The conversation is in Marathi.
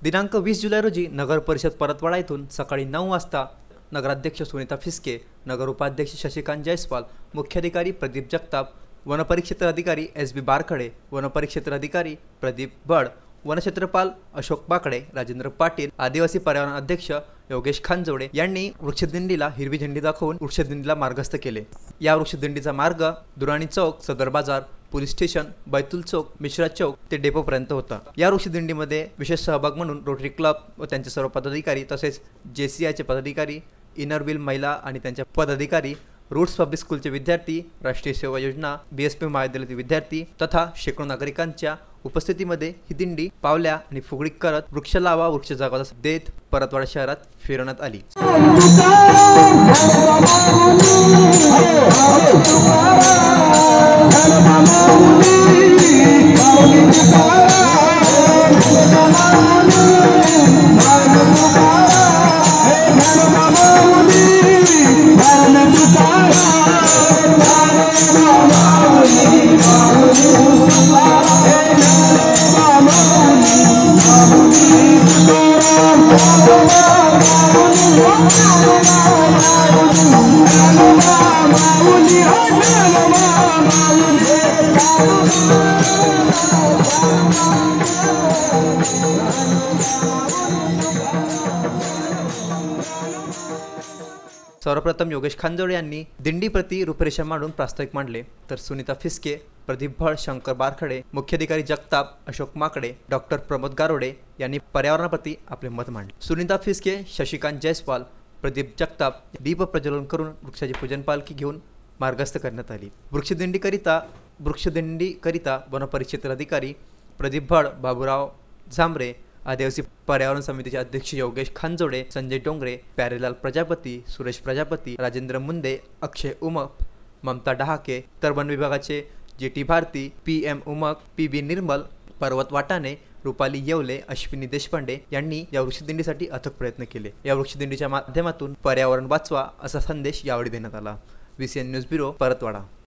दिनांक 20 जुलै रोजी नगर परिषद परतवाडा येथून सकाळी 9 वाजता नगराध्यक्ष सुनीता फिसके, नगर उपाध्यक्ष शशिकांत जयस्वाल, मुख्याधिकारी प्रदीप जगताप, वनपरिक्षेत्र अधिकारी SB बारखडे, वनपरिक्षेत्र अधिकारी प्रदीप बड, वनक्षेत्रपाल अशोक बाकडे, राजेंद्र पाटील, आदिवासी पर्यावरण अध्यक्ष योगेश खानजोडे यांनी वृक्षदिंडीला हिरवी झेंडी दाखवून वृक्षदिंडीला मार्गस्थ केले। या वृक्षदिंडीचा मार्ग दुराणी चौक, सदर बाजार, पोलीस स्टेशन, बैतूल चौक, मिश्रा चौक ते डेपोपर्यंत होता। या वृक्षदिंडीमध्ये विशेष सहभाग म्हणून रोटरी क्लब व त्यांचे सर्व पदाधिकारी तसेच JCIचे पदाधिकारी, इनर व्हील महिला आणि त्यांच्या पदाधिकारी, रूट्स पब्लिक स्कूलचे विद्यार्थी, राष्ट्रीय सेवा योजना BSP महाविद्यालयातील विद्यार्थी तथा शेकडो नागरिकांच्या उपस्थितीमध्ये ही दिंडी पावल्या आणि फुगडी करत वृक्ष लावा वृक्ष जगवा देत परतवाडा शहरात फिरवण्यात आली। सर्वप्रथम योगेश खानजोडे यांनी दिंडीप्रती रूपरेषा मांडून प्रास्ताविक मांडले, तर सुनीता फिसके, प्रदीप भड, शंकर बारखडे, मुख्याधिकारी जगताप, अशोक माकडे, डॉक्टर प्रमोद गारोडे यांनी पर्यावरणाप्रती आपले मत मांडले। सुनीता फिसके, शशिकांत जयस्वाल, प्रदीप जगताप दीप प्रज्वलन करून वृक्षाची पूजन पालखी घेऊन मार्गस्थ करण्यात आली। वृक्षदिंडीकरिता वनपरिक्षेत्र अधिकारी प्रदीप भड, बाबूराव झांबरे, आदिवासी पर्यावरण समितीचे अध्यक्ष योगेश खानजोडे, संजय डोंगरे, प्यारेलाल प्रजापती, सुरेश प्रजापती, राजेंद्र मुंदे, अक्षय उमप, ममता डहाके, तर वन विभागाचे GT भारती, PM उमक, PB निर्मल, पर्वत वाटाणे, रुपाली येवले, अश्विनी देशपांडे यांनी या वृक्षदिंडीसाठी अथक प्रयत्न केले। या वृक्षदिंडीच्या माध्यमातून पर्यावरण वाचवा असा संदेश यावेळी देण्यात आला। VCN news bureau, Paratwada.